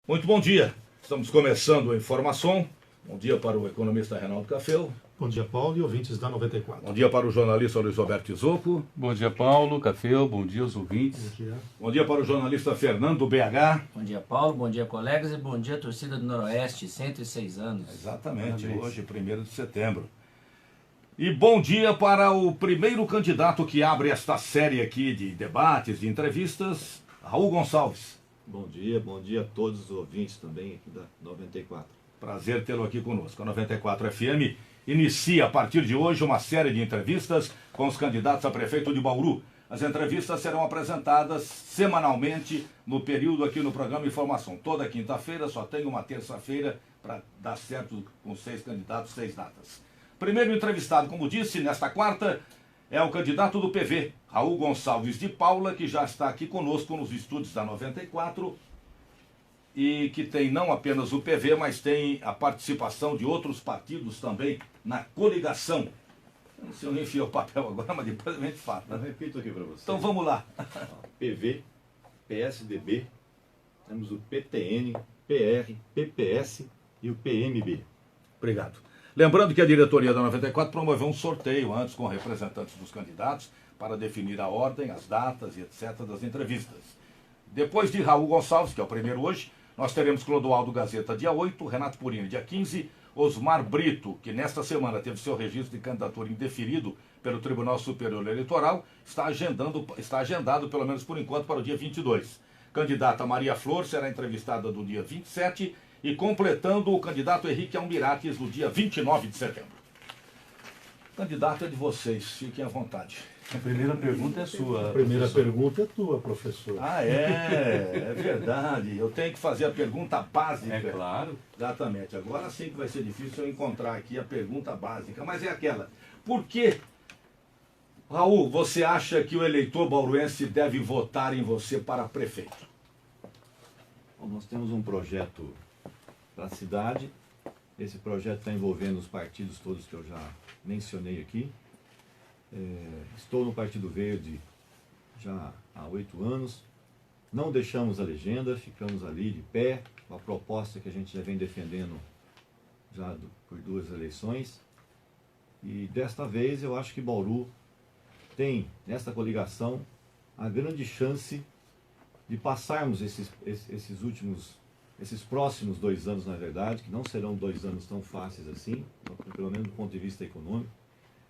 Muito bom dia. Estamos começando a Informação. Bom dia para o economista Reinaldo Cafel. Bom dia, Paulo e ouvintes da 94. Bom dia para o jornalista Luiz Roberto Izocco. Bom dia, Paulo, Cafel, bom dia aos ouvintes. Bom dia. Bom dia para o jornalista Fernando BH. Bom dia, Paulo, bom dia, colegas, e bom dia, torcida do Noroeste, 106 anos. Exatamente, Parabéns. hoje, 1º de setembro. E bom dia para o primeiro candidato que abre esta série aqui de debates, de entrevistas, Raul Gonçalves. Bom dia a todos os ouvintes também aqui da 94. Prazer tê-lo aqui conosco. A 94 FM inicia a partir de hoje uma série de entrevistas com os candidatos a prefeito de Bauru. As entrevistas serão apresentadas semanalmente no período aqui no programa Informação. Toda quinta-feira, só tem uma terça-feira para dar certo com 6 candidatos, 6 datas. Primeiro entrevistado, como disse, nesta quarta, é o candidato do PV, Raul Gonçalves de Paula, que já está aqui conosco nos estúdios da 94 e que tem não apenas o PV, mas tem a participação de outros partidos também na coligação. Eu não sei onde enfiou o papel agora, mas depois a gente fala. Eu repito aqui para você. Então vamos lá. PV, PSDB, temos o PTN, PR, PPS e o PMB. Obrigado. Lembrando que a diretoria da 94 promoveu um sorteio antes com representantes dos candidatos para definir a ordem, as datas e etc. das entrevistas. Depois de Raul Gonçalves, que é o primeiro hoje, nós teremos Clodoaldo Gazeta dia 8, Renato Purini dia 15, Osmar Brito, que nesta semana teve seu registro de candidatura indeferido pelo Tribunal Superior Eleitoral, está agendado, pelo menos por enquanto, para o dia 22. Candidata Maria Flor será entrevistada do dia 27 e completando o candidato Henrique Almirates no dia 29 de setembro. O candidato é de vocês, fiquem à vontade. A primeira pergunta é sua. A primeira professor. pergunta é tua, professor. Ah, é verdade. Eu tenho que fazer a pergunta básica. É claro. Exatamente. Agora sim que vai ser difícil eu encontrar aqui a pergunta básica, mas é aquela. Por que, Raul, você acha que o eleitor bauruense deve votar em você para prefeito? Bom, nós temos um projeto para a cidade. Esse projeto está envolvendo os partidos todos que eu já mencionei aqui. Estou no Partido Verde já há 8 anos. Não deixamos a legenda, ficamos ali de pé, com a proposta que a gente já vem defendendo por 2 eleições. E desta vez eu acho que Bauru tem, nesta coligação, a grande chance de passarmos esses próximos 2 anos, na verdade, que não serão 2 anos tão fáceis assim, pelo menos do ponto de vista econômico,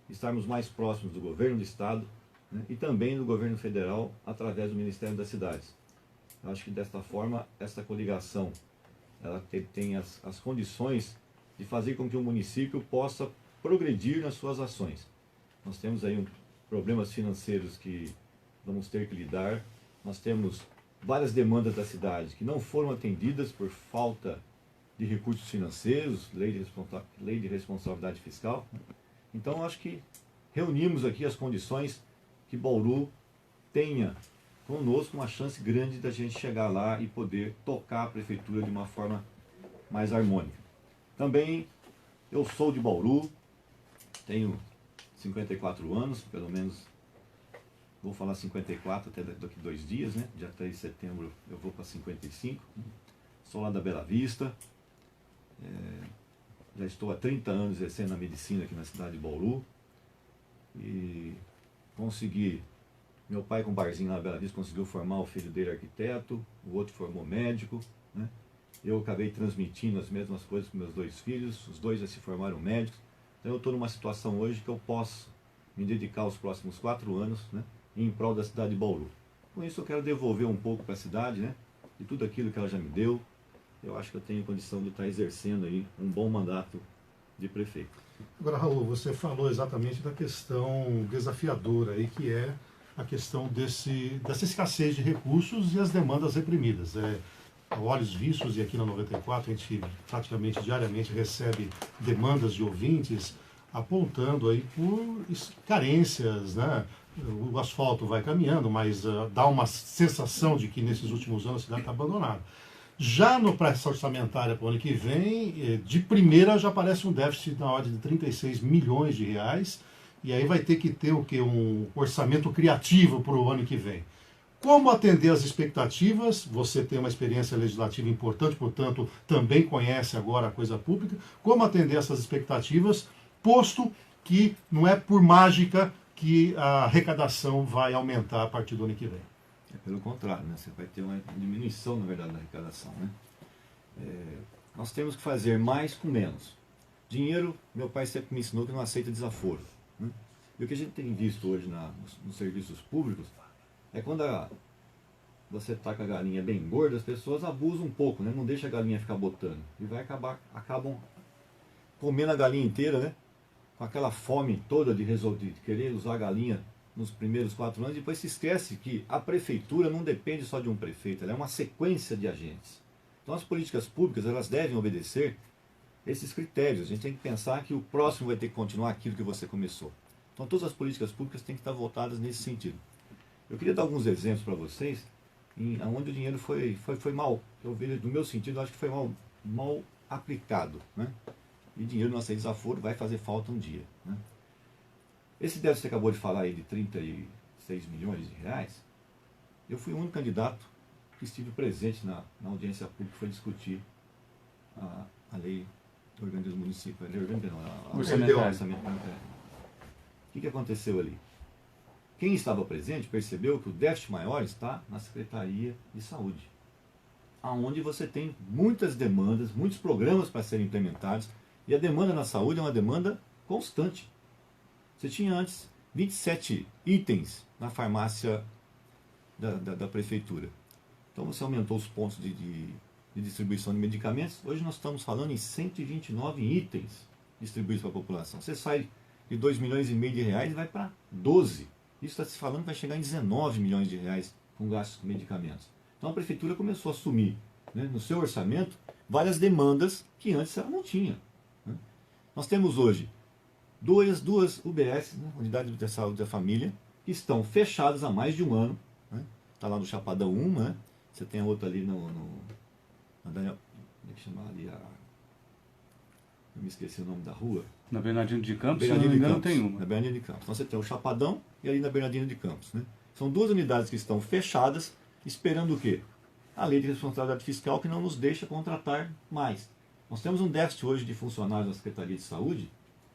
estarmos mais próximos do governo do Estado, né, e também do governo federal através do Ministério das Cidades. Eu acho que desta forma, essa coligação ela tem as condições de fazer com que o município possa progredir nas suas ações. Nós temos aí problemas financeiros que vamos ter que lidar, nós temos várias demandas da cidade que não foram atendidas por falta de recursos financeiros, lei de responsabilidade fiscal. Então, acho que reunimos aqui as condições que Bauru tenha conosco uma chance grande da gente chegar lá e poder tocar a prefeitura de uma forma mais harmônica. Também, eu sou de Bauru, tenho 54 anos, pelo menos, vou falar 54 até daqui 2 dias, né? Dia 3 de setembro eu vou para 55. Sou lá da Bela Vista. Já estou há 30 anos exercendo a medicina aqui na cidade de Bauru. E consegui, meu pai com um barzinho lá na Bela Vista conseguiu formar o filho dele arquiteto, o outro formou médico, né? Eu acabei transmitindo as mesmas coisas com meus 2 filhos, os 2 já se formaram médicos. Então eu estou numa situação hoje que eu posso me dedicar os próximos 4 anos, né, em prol da cidade de Bauru. Com isso eu quero devolver um pouco para a cidade, né, de tudo aquilo que ela já me deu. Eu acho que eu tenho condição de estar exercendo aí um bom mandato de prefeito. Agora, Raul, você falou exatamente da questão desafiadora aí, que é a questão dessa escassez de recursos e as demandas reprimidas. A olhos vistos, e aqui na 94 a gente praticamente diariamente recebe demandas de ouvintes apontando aí por carências, né? O asfalto vai caminhando, mas dá uma sensação de que nesses últimos anos a cidade está abandonada. Já no preço orçamentário para o ano que vem, de primeira já aparece um déficit na ordem de 36 milhões de reais, e aí vai ter que ter o quê? Um orçamento criativo para o ano que vem. Como atender as expectativas? Você tem uma experiência legislativa importante, portanto, também conhece agora a coisa pública. Como atender essas expectativas, posto que não é por mágica que a arrecadação vai aumentar a partir do ano que vem? É pelo contrário, né? Você vai ter uma diminuição, na verdade, da arrecadação, né? Nós temos que fazer mais com menos. Dinheiro, meu pai sempre me ensinou que não aceita desaforo, né? E o que a gente tem visto hoje nos serviços públicos é quando você está com a galinha bem gorda, as pessoas abusam um pouco, né? Não deixa a galinha ficar botando. E acabam comendo a galinha inteira, né? Com aquela fome toda de querer usar a galinha nos primeiros 4 anos, e depois se esquece que a prefeitura não depende só de um prefeito, ela é uma sequência de agentes. Então as políticas públicas, elas devem obedecer esses critérios. A gente tem que pensar que o próximo vai ter que continuar aquilo que você começou. Então todas as políticas públicas têm que estar voltadas nesse sentido. Eu queria dar alguns exemplos para vocês onde o dinheiro foi mal, eu vejo do meu sentido, eu acho que foi mal aplicado, né? E dinheiro não aceita desaforo, vai fazer falta um dia, né? Esse déficit que você acabou de falar aí de 36 milhões de reais, eu fui o único candidato que estive presente na audiência pública que foi discutir a lei do organismo municipal, a lei orgânica não, orçamentária. O que aconteceu ali? Quem estava presente percebeu que o déficit maior está na Secretaria de Saúde, aonde você tem muitas demandas, muitos programas para serem implementados, e a demanda na saúde é uma demanda constante. Você tinha antes 27 itens na farmácia da prefeitura. Então você aumentou os pontos de distribuição de medicamentos. Hoje nós estamos falando em 129 itens distribuídos para a população. Você sai de 2,5 milhões de reais e vai para 12. Isso está se falando que vai chegar em 19 milhões de reais com gastos com medicamentos. Então a prefeitura começou a assumir, né, no seu orçamento várias demandas que antes ela não tinha, né? Nós temos hoje duas UBS, né, Unidade de Saúde da Família, que estão fechadas há mais de um ano, né? Está lá no Chapadão 1, né? Você tem a outra ali na Daniel, como é que chama ali? Eu me esqueci o nome da rua. Na Bernardino de Campos, Bernardino se não me engano, Campos, tem uma. Na Bernardino de Campos. Então você tem o Chapadão e ali na Bernardino de Campos, né? São duas unidades que estão fechadas, esperando o quê? A lei de responsabilidade fiscal, que não nos deixa contratar mais. Nós temos um déficit hoje de funcionários da Secretaria de Saúde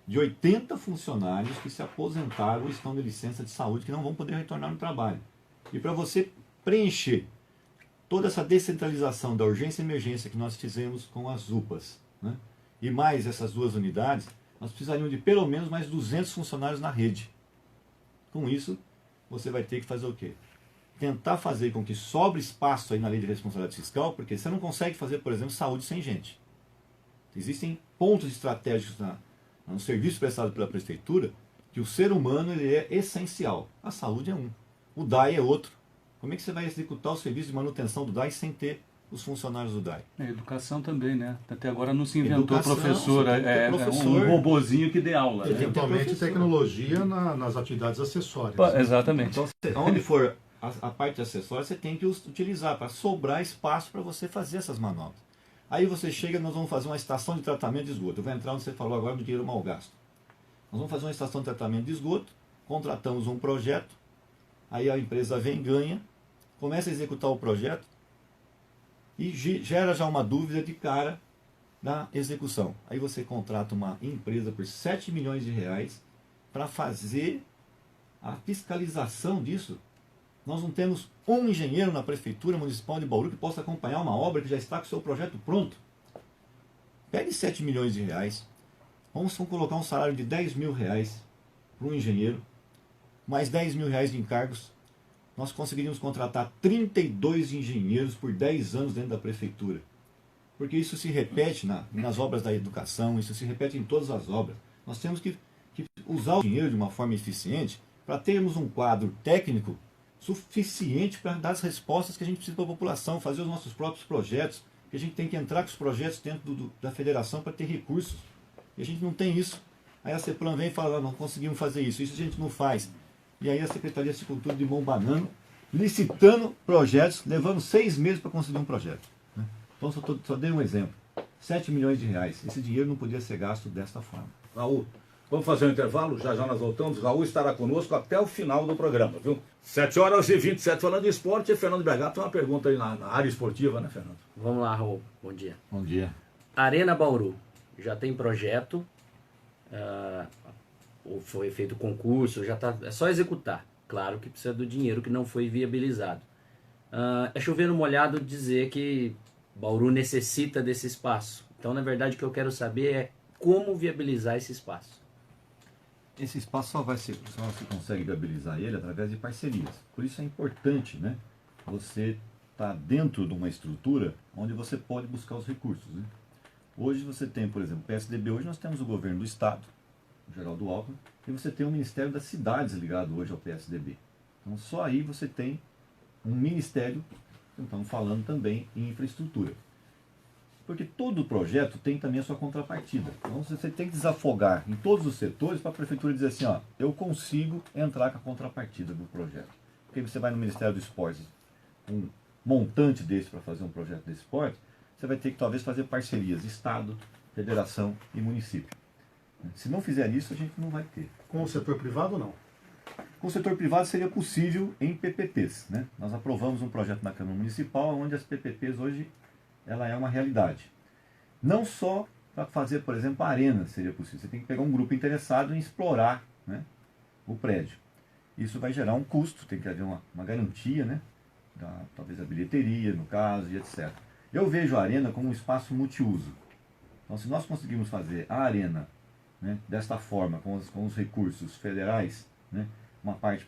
de 80 funcionários que se aposentaram ou estão de licença de saúde, que não vão poder retornar no trabalho. E para você preencher toda essa descentralização da urgência e emergência que nós fizemos com as UPAs, né, e mais essas duas unidades, nós precisaríamos de pelo menos mais 200 funcionários na rede. Com isso, você vai ter que fazer o quê? Tentar fazer com que sobre espaço aí na lei de responsabilidade fiscal, porque você não consegue fazer, por exemplo, saúde sem gente. Existem pontos estratégicos no serviço prestado pela prefeitura que o ser humano ele é essencial. A saúde é um. O DAI é outro. Como é que você vai executar o serviço de manutenção do DAI sem ter os funcionários do DAI? A educação também, né? Até agora não se inventou Educação, professor, um robozinho que dê aula. Né? Eventualmente tecnologia nas atividades acessórias. Exatamente. Então, onde for a parte acessória, você tem que utilizar para sobrar espaço para você fazer essas manobras. Aí você chega, nós vamos fazer uma estação de tratamento de esgoto. Eu vou entrar onde você falou agora do dinheiro mal gasto. Nós vamos fazer uma estação de tratamento de esgoto, contratamos um projeto, aí a empresa vem, ganha, começa a executar o projeto e gera já uma dúvida de cara da execução. Aí você contrata uma empresa por 7 milhões de reais para fazer a fiscalização disso. Nós não temos um engenheiro na Prefeitura Municipal de Bauru que possa acompanhar uma obra que já está com o seu projeto pronto. Pegue 7 milhões de reais, vamos colocar um salário de 10 mil reais para um engenheiro, mais 10 mil reais de encargos. Nós conseguiríamos contratar 32 engenheiros por 10 anos dentro da Prefeitura. Porque isso se repete nas obras da educação, isso se repete em todas as obras. Nós temos que usar o dinheiro de uma forma eficiente para termos um quadro técnico suficiente para dar as respostas que a gente precisa para a população, fazer os nossos próprios projetos, que a gente tem que entrar com os projetos dentro da federação para ter recursos. E a gente não tem isso. Aí a CEPLAN vem e fala, não conseguimos fazer isso a gente não faz. E aí a Secretaria de Agricultura de mão banana, licitando projetos, levando 6 meses para conseguir um projeto. Né? Então só dei um exemplo. 7 milhões de reais. Esse dinheiro não podia ser gasto desta forma. Vamos fazer um intervalo, já já nós voltamos. Raul estará conosco até o final do programa, viu? 7h27, falando de esporte, Fernando Bergato tem uma pergunta aí na área esportiva, né, Fernando? Vamos lá, Raul. Bom dia. Bom dia. Arena Bauru. Já tem projeto, foi feito concurso, já tá, é só executar. Claro que precisa do dinheiro que não foi viabilizado. É chover no molhado dizer que Bauru necessita desse espaço. Então, na verdade, o que eu quero saber é como viabilizar esse espaço. Esse espaço só se consegue viabilizar ele através de parcerias. Por isso é importante, né, você estar dentro de uma estrutura onde você pode buscar os recursos, né? Hoje você tem, por exemplo, o PSDB, hoje nós temos o governo do Estado, o Geraldo Alckmin, e você tem o Ministério das Cidades ligado hoje ao PSDB. Então só aí você tem um ministério, estamos falando também em infraestrutura. Porque todo projeto tem também a sua contrapartida. Então você tem que desafogar em todos os setores para a prefeitura dizer assim, ó, eu consigo entrar com a contrapartida do projeto. Porque você vai no Ministério do Esporte, um montante desse para fazer um projeto de esporte, você vai ter que talvez fazer parcerias, Estado, Federação e município. Se não fizer isso, a gente não vai ter. Com o setor privado ou não? Com o setor privado seria possível em PPPs, né? Nós aprovamos um projeto na Câmara Municipal onde as PPPs hoje ela é uma realidade. Não só para fazer, por exemplo, a arena seria possível. Você tem que pegar um grupo interessado em explorar, né, o prédio. Isso vai gerar um custo, tem que haver uma garantia, né, talvez a bilheteria, no caso, e etc. Eu vejo a arena como um espaço multiuso. Então, se nós conseguirmos fazer a arena, né, desta forma, com os recursos federais, né, uma parte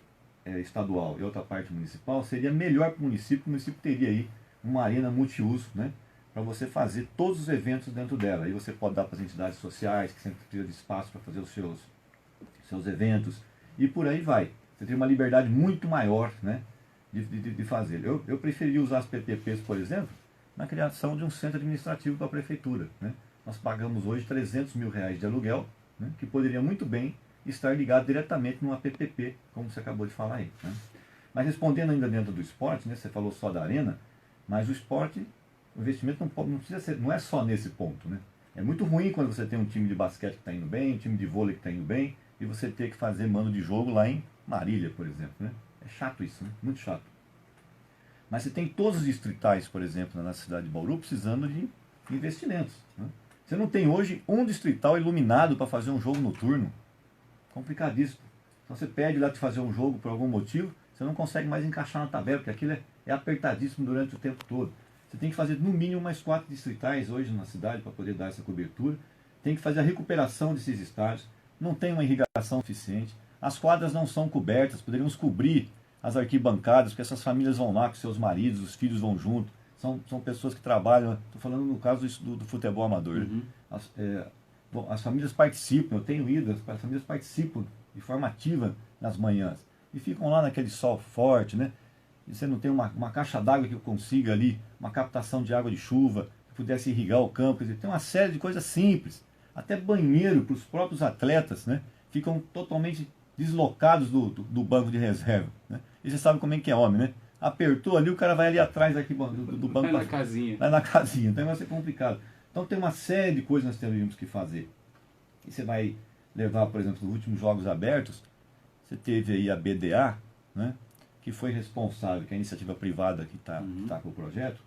estadual e outra parte municipal, seria melhor para o município teria aí uma arena multiuso, né, para você fazer todos os eventos dentro dela. Aí você pode dar para as entidades sociais, que sempre precisam de espaço para fazer os seus eventos, e por aí vai. Você tem uma liberdade muito maior, né, de fazer. Eu preferi usar as PPPs, por exemplo, na criação de um centro administrativo para a prefeitura, né. Nós pagamos hoje R$300 mil de aluguel, né, que poderia muito bem estar ligado diretamente numa PPP, como você acabou de falar aí, né. Mas respondendo ainda dentro do esporte, né, você falou só da arena, mas o esporte, o investimento não precisa ser, não é só nesse ponto, né? É muito ruim quando você tem um time de basquete que está indo bem, um time de vôlei que está indo bem, e você ter que fazer mando de jogo lá em Marília, por exemplo, né? É chato isso, né? Muito chato. Mas você tem todos os distritais, por exemplo, na cidade de Bauru, precisando de investimentos, né? Você não tem hoje um distrital iluminado para fazer um jogo noturno. Complicadíssimo. Então você pede lá de fazer um jogo por algum motivo, você não consegue mais encaixar na tabela, porque aquilo é apertadíssimo durante o tempo todo. Você tem que fazer no mínimo mais 4 distritais hoje na cidade para poder dar essa cobertura. Tem que fazer a recuperação desses estádios. Não tem uma irrigação eficiente. As quadras não são cobertas. Poderíamos cobrir as arquibancadas, porque essas famílias vão lá com seus maridos, os filhos vão junto. São pessoas que trabalham. Estou falando no caso do futebol amador. Uhum. As famílias participam. Eu tenho ido, as famílias participam de forma ativa nas manhãs. E ficam lá naquele sol forte, né? E você não tem uma caixa d'água que consiga ali, uma captação de água de chuva, que pudesse irrigar o campo. Quer dizer, tem uma série de coisas simples. Até banheiro para os próprios atletas, né? Ficam totalmente deslocados do banco de reserva, né? E você sabe como é que é homem, né? Apertou ali, o cara vai ali atrás aqui do banco. Vai na casinha. Vai na casinha, então vai ser complicado. Então tem uma série de coisas que nós teríamos que fazer. E você vai levar, por exemplo, nos últimos Jogos Abertos, você teve aí a BDA, né? Que foi responsável, que é a iniciativa privada que está com o projeto,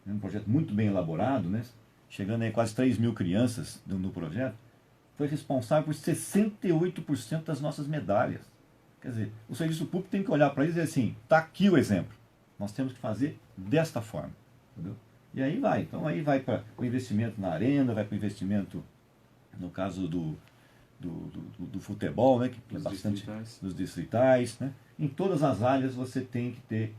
né, um projeto muito bem elaborado, né, chegando aí quase 3 mil crianças no projeto, foi responsável por 68% das nossas medalhas. Quer dizer, o serviço público tem que olhar para isso e dizer assim, está aqui o exemplo, nós temos que fazer desta forma. Entendeu? E aí vai, então aí vai para o investimento na arena, vai para o investimento, no caso do futebol, né, que é bastante dos distritais, né? Em todas as áreas você tem que ter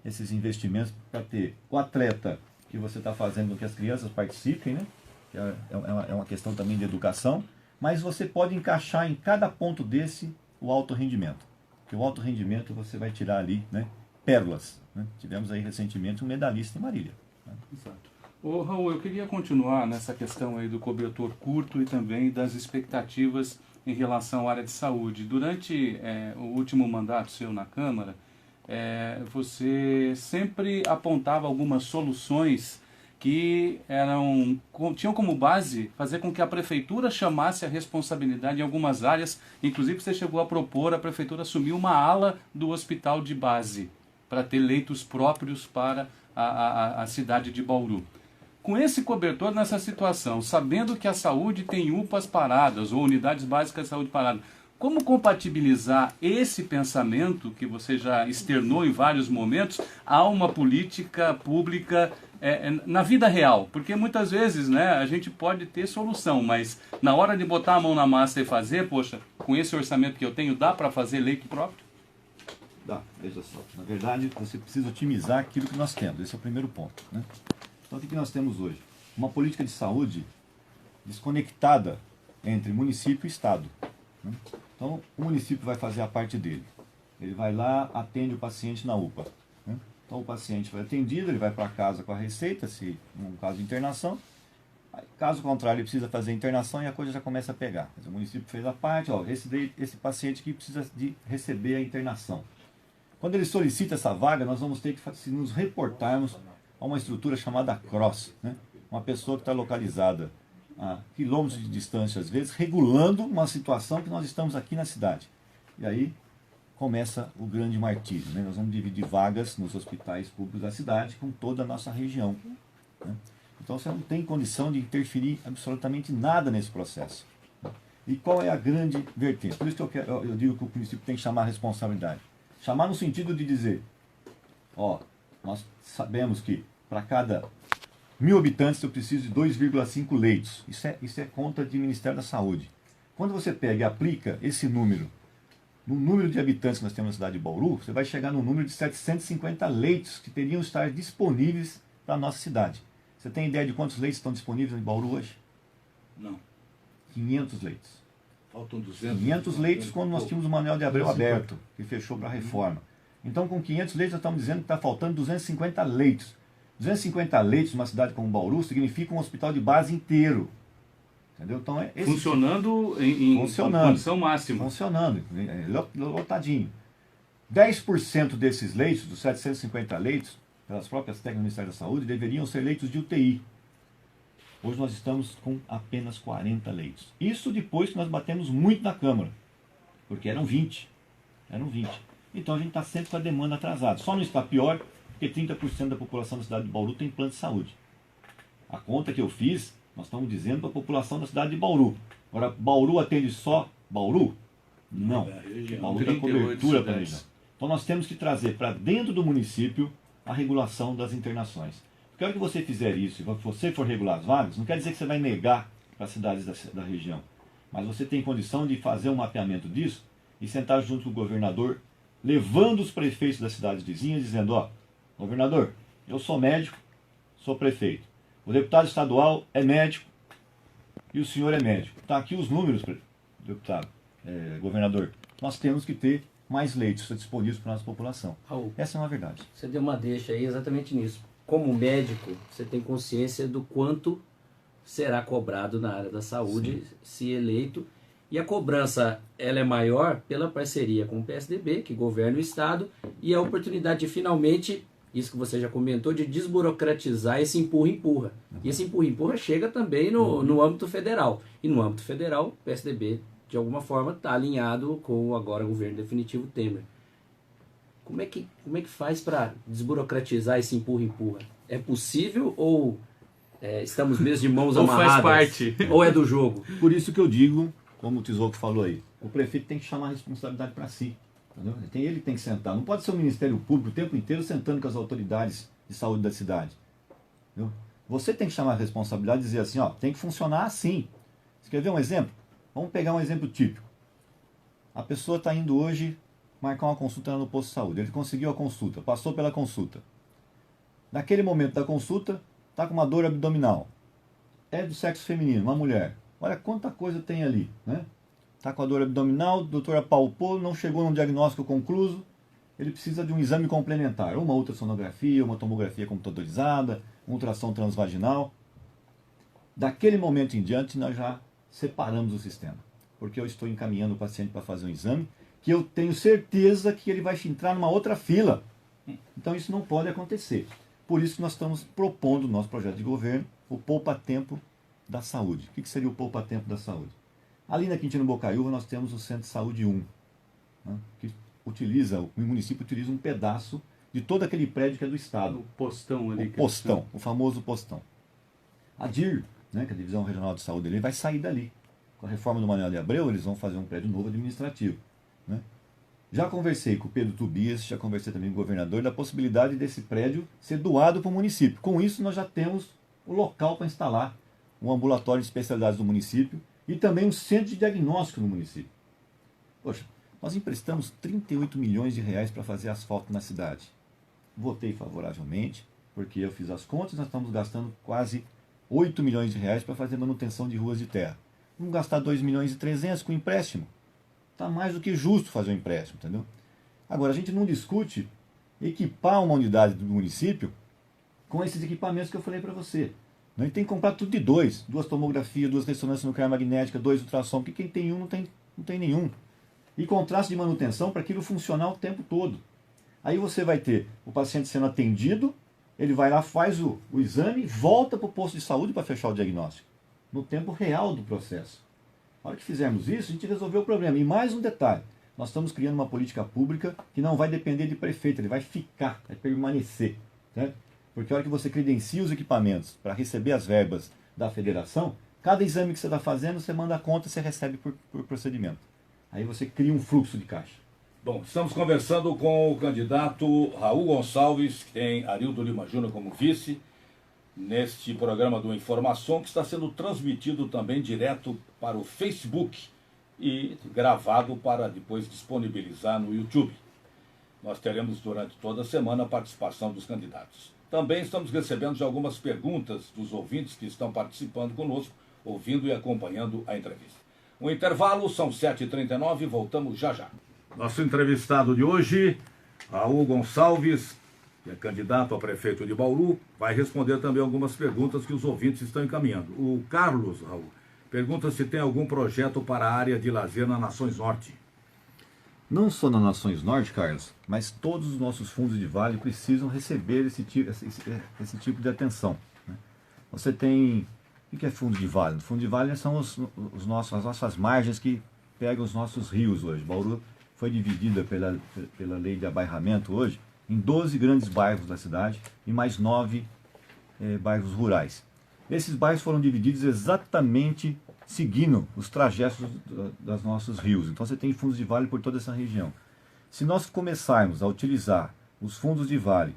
esses investimentos para ter o atleta que você está fazendo com que as crianças participem, né? Que é uma questão também de educação, mas você pode encaixar em cada ponto desse o alto rendimento. Porque o alto rendimento você vai tirar ali, né, pérolas, né? Tivemos aí recentemente um medalhista em Marília, né? Exato. Ô Raul, eu queria continuar nessa questão aí do cobertor curto e também das expectativas em relação à área de saúde. Durante o último mandato seu na Câmara, você sempre apontava algumas soluções que tinham como base fazer com que a prefeitura chamasse a responsabilidade em algumas áreas. Inclusive você chegou a propor a prefeitura assumir uma ala do hospital de base para ter leitos próprios para a cidade de Bauru. Com esse cobertor nessa situação, sabendo que a saúde tem UPAs paradas ou unidades básicas de saúde paradas, como compatibilizar esse pensamento que você já externou em vários momentos a uma política pública na vida real? Porque muitas vezes, né, a gente pode ter solução, mas na hora de botar a mão na massa e fazer, poxa, com esse orçamento que eu tenho, dá para fazer leito próprio? Dá, veja só. Na verdade, você precisa otimizar aquilo que nós temos. Esse é o primeiro ponto, né? Então, o que nós temos hoje? Uma política de saúde desconectada entre município e Estado, né? Então, o município vai fazer a parte dele. Ele vai lá, atende o paciente na UPA, né? Então, o paciente foi atendido, ele vai para casa com a receita, se num caso de internação. Caso contrário, ele precisa fazer a internação e a coisa já começa a pegar. Mas o município fez a parte, ó, esse paciente aqui precisa de receber a internação. Quando ele solicita essa vaga, nós vamos ter que nos reportarmos a uma estrutura chamada CROSS, né? Uma pessoa que está localizada a quilômetros de distância, às vezes, regulando uma situação que nós estamos aqui na cidade. E aí começa o grande martírio, né? Nós vamos dividir vagas nos hospitais públicos da cidade com toda a nossa região, né? Então você não tem condição de interferir absolutamente nada nesse processo. E qual é a grande vertente? Por isso que eu digo que o município tem que chamar a responsabilidade. Chamar no sentido de dizer, ó, nós sabemos que para cada 1.000 habitantes eu preciso de 2,5 leitos. Isso é conta de Ministério da Saúde. Quando você pega e aplica esse número no número de habitantes que nós temos na cidade de Bauru, você vai chegar no número de 750 leitos que teriam que estar disponíveis para a nossa cidade. Você tem ideia de quantos leitos estão disponíveis em Bauru hoje? Não. 500 leitos. Faltam 200. 500 leitos quando nós tínhamos o Manuel de Abreu aberto, que fechou para a reforma. Então, com 500 leitos, nós estamos dizendo que está faltando 250 leitos. 250 leitos numa cidade como Bauru significa um hospital de base inteiro. Entendeu? Então, funcionando em condição máxima. Funcionando, lotadinho. 10% desses leitos, dos 750 leitos, pelas próprias técnicas do Ministério da Saúde, deveriam ser leitos de UTI. Hoje nós estamos com apenas 40 leitos. Isso depois que nós batemos muito na Câmara, porque eram 20. Então a gente está sempre com a demanda atrasada. Só não está pior porque 30% da população da cidade de Bauru tem plano de saúde. A conta que eu fiz, nós estamos dizendo para a população da cidade de Bauru. Agora, Bauru atende só Bauru? Não. Bauru dá cobertura para a região. Então nós temos que trazer para dentro do município a regulação das internações. Porque a hora que você fizer isso, e você for regular as vagas, não quer dizer que você vai negar para as cidades da região. Mas você tem condição de fazer um mapeamento disso e sentar junto com o governador, levando os prefeitos das cidades vizinhas, dizendo, ó, governador, eu sou médico, sou prefeito. O deputado estadual é médico e o senhor é médico. Está aqui os números, deputado, governador. Nós temos que ter mais leitos disponíveis para a nossa população. Raul, essa é uma verdade. Você deu uma deixa aí exatamente nisso. Como médico, você tem consciência do quanto será cobrado na área da saúde, sim, se eleito. E a cobrança ela é maior pela parceria com o PSDB, que governa o Estado, e a oportunidade de finalmente, isso que você já comentou, de desburocratizar esse empurra-empurra. E esse empurra-empurra chega também no âmbito federal. E no âmbito federal, o PSDB, de alguma forma, está alinhado com o agora governo definitivo Temer. Como é que faz para desburocratizar esse empurra-empurra? É possível ou estamos mesmo de mãos amarradas? Ou faz parte? Ou é do jogo? Por isso que eu digo, como o Tizouco falou aí, o prefeito tem que chamar a responsabilidade para si. Entendeu? Ele tem que sentar. Não pode ser o Ministério Público o tempo inteiro sentando com as autoridades de saúde da cidade. Entendeu? Você tem que chamar a responsabilidade e dizer assim, ó, tem que funcionar assim. Você quer ver um exemplo? Vamos pegar um exemplo típico. A pessoa está indo hoje marcar uma consulta lá no posto de saúde. Ele conseguiu a consulta, passou pela consulta. Naquele momento da consulta, está com uma dor abdominal. É do sexo feminino, uma mulher. Olha quanta coisa tem ali, né? Está com a dor abdominal, o doutor apalpou, não chegou num diagnóstico concluso, ele precisa de um exame complementar. Uma ultrassonografia, uma tomografia computadorizada, um ultrassom transvaginal. Daquele momento em diante, nós já separamos o sistema. Porque eu estou encaminhando o paciente para fazer um exame que eu tenho certeza que ele vai entrar numa outra fila. Então isso não pode acontecer. Por isso que nós estamos propondo no nosso projeto de governo o poupa-tempo da saúde. O que seria o poupa-tempo da saúde? Ali na Quintino Bocaiúva nós temos o Centro de Saúde 1, né, que o município utiliza um pedaço de todo aquele prédio que é do Estado. O postão ali. O postão, o famoso postão. A DIR, né, que é a Divisão Regional de Saúde, ele vai sair dali. Com a reforma do Manuel de Abreu, eles vão fazer um prédio novo administrativo. Né? Já conversei com o Pedro Tobias, já conversei também com o governador, da possibilidade desse prédio ser doado para o município. Com isso, nós já temos o local para instalar um ambulatório de especialidades do município e também um centro de diagnóstico no município. Poxa, nós emprestamos 38 milhões de reais para fazer asfalto na cidade. Votei favoravelmente, porque eu fiz as contas, nós estamos gastando quase 8 milhões de reais para fazer manutenção de ruas de terra. Vamos gastar 2 milhões e 300 com empréstimo. Está mais do que justo fazer um empréstimo, entendeu? Agora, a gente não discute equipar uma unidade do município com esses equipamentos que eu falei para você. A gente tem que comprar tudo de duas tomografias, 2 ressonâncias nuclear magnética, 2 ultrassom, porque quem tem um não tem nenhum. E contraste de manutenção para aquilo funcionar o tempo todo. Aí você vai ter o paciente sendo atendido, ele vai lá, faz o exame, volta para o posto de saúde para fechar o diagnóstico, no tempo real do processo. Na hora que fizermos isso, a gente resolveu o problema. E mais um detalhe, nós estamos criando uma política pública que não vai depender de prefeito, ele vai ficar, vai permanecer. Certo? Porque a hora que você credencia os equipamentos para receber as verbas da federação, cada exame que você está fazendo, você manda a conta e você recebe por procedimento. Aí você cria um fluxo de caixa. Bom, estamos conversando com o candidato Raul Gonçalves, que tem Arildo Lima Júnior como vice, neste programa do Informação, que está sendo transmitido também direto para o Facebook e gravado para depois disponibilizar no YouTube. Nós teremos durante toda a semana a participação dos candidatos. Também estamos recebendo já algumas perguntas dos ouvintes que estão participando conosco, ouvindo e acompanhando a entrevista. Um intervalo, são 7h39, voltamos já já. Nosso entrevistado de hoje, Raul Gonçalves, que é candidato a prefeito de Bauru, vai responder também algumas perguntas que os ouvintes estão encaminhando. O Carlos, Raul, pergunta se tem algum projeto para a área de lazer na Nações Norte. Não só na Nações Norte, Carlos, mas todos os nossos fundos de vale precisam receber esse tipo de atenção. Né? Você tem... O que é fundo de vale? O fundo de vale são as nossas margens que pegam os nossos rios hoje. Bauru foi dividida pela lei de abairramento hoje em 12 grandes bairros da cidade e mais 9 bairros rurais. Esses bairros foram divididos exatamente seguindo os trajetos dos nossos rios. Então você tem fundos de vale por toda essa região. Se nós começarmos a utilizar os fundos de vale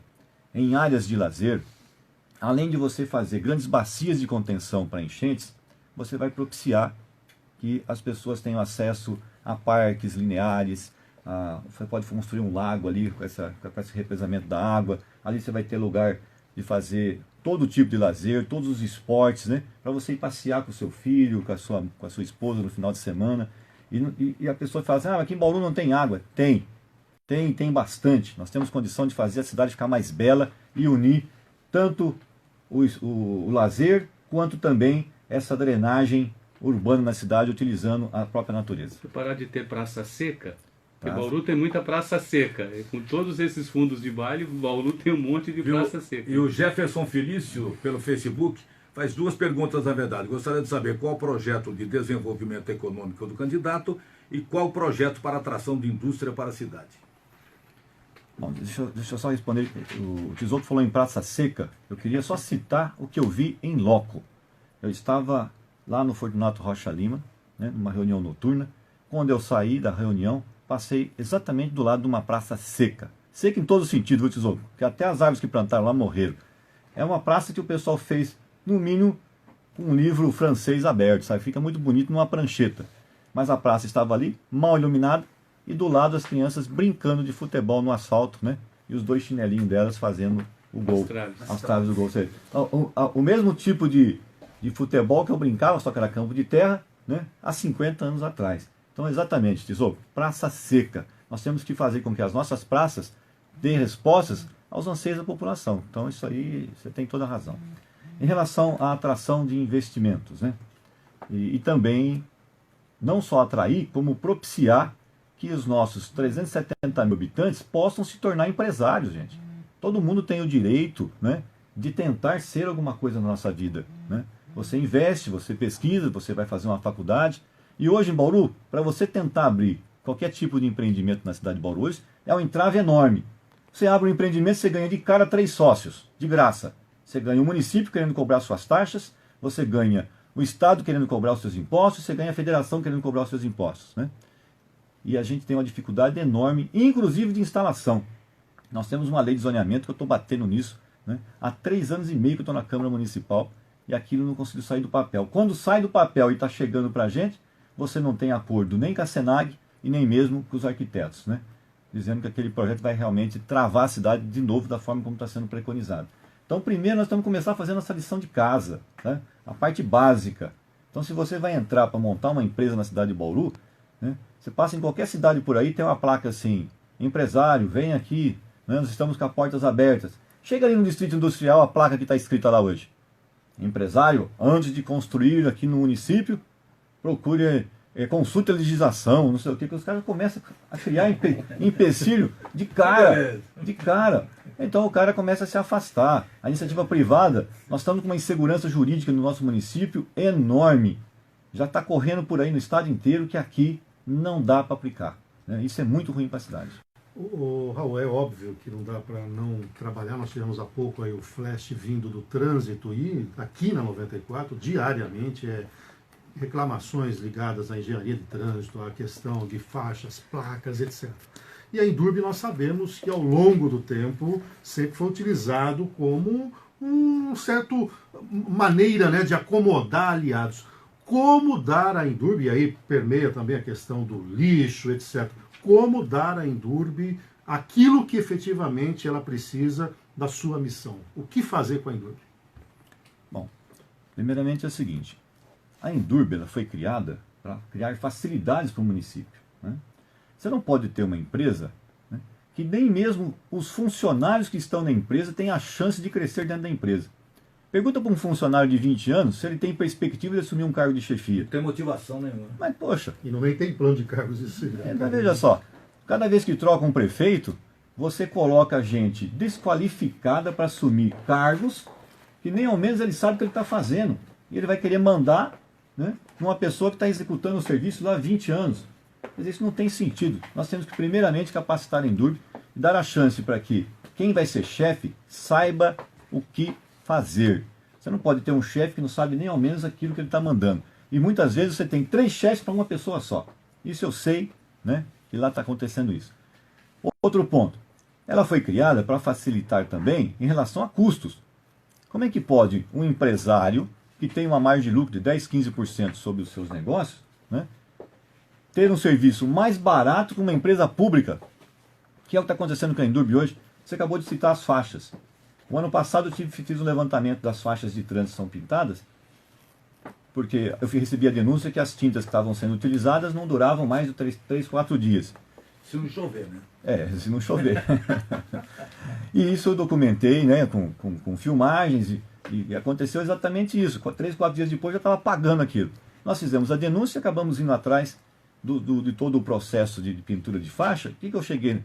em áreas de lazer, além de você fazer grandes bacias de contenção para enchentes, você vai propiciar que as pessoas tenham acesso a parques lineares, você pode construir um lago ali com esse represamento da água, ali você vai ter lugar de fazer todo tipo de lazer, todos os esportes, né? Para você ir passear com o seu filho, com a sua esposa no final de semana. E a pessoa fala assim, aqui em Bauru não tem água. Tem bastante. Nós temos condição de fazer a cidade ficar mais bela e unir tanto o lazer, quanto também essa drenagem urbana na cidade, utilizando a própria natureza. Se parar de ter praça seca, porque Bauru tem muita praça seca. E com todos esses fundos de vale, Bauru tem um monte de praça seca. E o Jefferson Felício, pelo Facebook, faz 2 perguntas, na verdade. Gostaria de saber qual o projeto de desenvolvimento econômico do candidato e qual o projeto para atração de indústria para a cidade. Bom, deixa eu só responder. O Tisoto falou em praça seca. Eu queria só citar o que eu vi em loco. Eu estava lá no Fortunato Rocha Lima, né, numa reunião noturna. Quando eu saí da reunião, passei exatamente do lado de uma praça seca. Seca em todo sentido, viu, Tisoto? Porque até as árvores que plantaram lá morreram. É uma praça que o pessoal fez, no mínimo, com um livro francês aberto, sabe? Fica muito bonito numa prancheta. Mas a praça estava ali, mal iluminada, e do lado as crianças brincando de futebol no asfalto, né? E os 2 chinelinhos delas fazendo o gol. As traves do gol. O mesmo tipo de futebol que eu brincava, só que era campo de terra, né? Há 50 anos atrás. Então, exatamente, Tesouro, praça seca. Nós temos que fazer com que as nossas praças deem respostas aos anseios da população. Então, isso aí, você tem toda a razão. Em relação à atração de investimentos, né? E também, não só atrair, como propiciar que os nossos 370 mil habitantes possam se tornar empresários, gente. Todo mundo tem o direito, né, de tentar ser alguma coisa na nossa vida, né? Você investe, você pesquisa, você vai fazer uma faculdade. E hoje em Bauru, para você tentar abrir qualquer tipo de empreendimento na cidade de Bauru hoje, é um entrave enorme. Você abre um empreendimento, você ganha de cara 3 sócios, de graça. Você ganha o município querendo cobrar suas taxas, você ganha o Estado querendo cobrar os seus impostos, você ganha a federação querendo cobrar os seus impostos, né? E a gente tem uma dificuldade enorme, inclusive de instalação. Nós temos uma lei de zoneamento, que eu estou batendo nisso, né? Há 3 anos e meio que eu estou na Câmara Municipal e aquilo não conseguiu sair do papel. Quando sai do papel e está chegando para a gente, você não tem acordo nem com a Senag e nem mesmo com os arquitetos, né? Dizendo que aquele projeto vai realmente travar a cidade de novo da forma como está sendo preconizado. Então, primeiro nós temos que começar fazendo essa lição de casa, né? A parte básica. Então, se você vai entrar para montar uma empresa na cidade de Bauru, né? Você passa em qualquer cidade por aí, tem uma placa assim, empresário, vem aqui, né? Nós estamos com as portas abertas. Chega ali no Distrito Industrial, a placa que está escrita lá hoje. Empresário, antes de construir aqui no município, procure, consulte a legislação, não sei o que os caras começam a criar empecilho de cara, de cara. Então o cara começa a se afastar. A iniciativa privada, nós estamos com uma insegurança jurídica no nosso município enorme. Já está correndo por aí no estado inteiro que aqui não dá para aplicar, né? Isso é muito ruim para a cidade. Raul, é óbvio que não dá para não trabalhar. Nós tivemos há pouco aí o flash vindo do trânsito e aqui na 94, diariamente, reclamações ligadas à engenharia de trânsito, à questão de faixas, placas, etc. E a Endurbe nós sabemos que ao longo do tempo sempre foi utilizado como um certo maneira, né, de acomodar aliados. Como dar à Endurbe, e aí permeia também a questão do lixo, etc., como dar à Endurbe aquilo que efetivamente ela precisa da sua missão. O que fazer com a Endurbe? Bom, primeiramente é o seguinte, a Endurbe ela foi criada para criar facilidades para o município, né? Você não pode ter uma empresa, né, que nem mesmo os funcionários que estão na empresa têm a chance de crescer dentro da empresa. Pergunta para um funcionário de 20 anos se ele tem perspectiva de assumir um cargo de chefia. Não tem motivação nenhuma. Mas, poxa... E não tem plano de cargos isso. Veja só, cada vez que troca um prefeito, você coloca gente desqualificada para assumir cargos que nem ao menos ele sabe o que ele está fazendo. E ele vai querer mandar, né, uma pessoa que está executando o serviço lá há 20 anos. Mas isso não tem sentido. Nós temos que primeiramente capacitar a Endurbe e dar a chance para que quem vai ser chefe saiba o que fazer. Você não pode ter um chefe que não sabe nem ao menos aquilo que ele está mandando. E muitas vezes você tem 3 chefes para uma pessoa só. Isso eu sei, né, que lá está acontecendo isso. Outro ponto. Ela foi criada para facilitar também em relação a custos. Como é que pode um empresário que tem uma margem de lucro de 10, 15% sobre os seus negócios, né, ter um serviço mais barato que uma empresa pública, que é o que está acontecendo com a Endurbe hoje? Você acabou de citar as faixas. O ano passado eu fiz um levantamento das faixas de trânsito que são pintadas, porque eu recebi a denúncia que as tintas que estavam sendo utilizadas não duravam mais de 3, 4 dias. Se não chover, né? Se não chover. E isso eu documentei, né, com filmagens, e aconteceu exatamente isso. 3, 4 dias depois já estava pagando aquilo. Nós fizemos a denúncia e acabamos indo atrás de todo o processo de pintura de faixa. O que eu cheguei?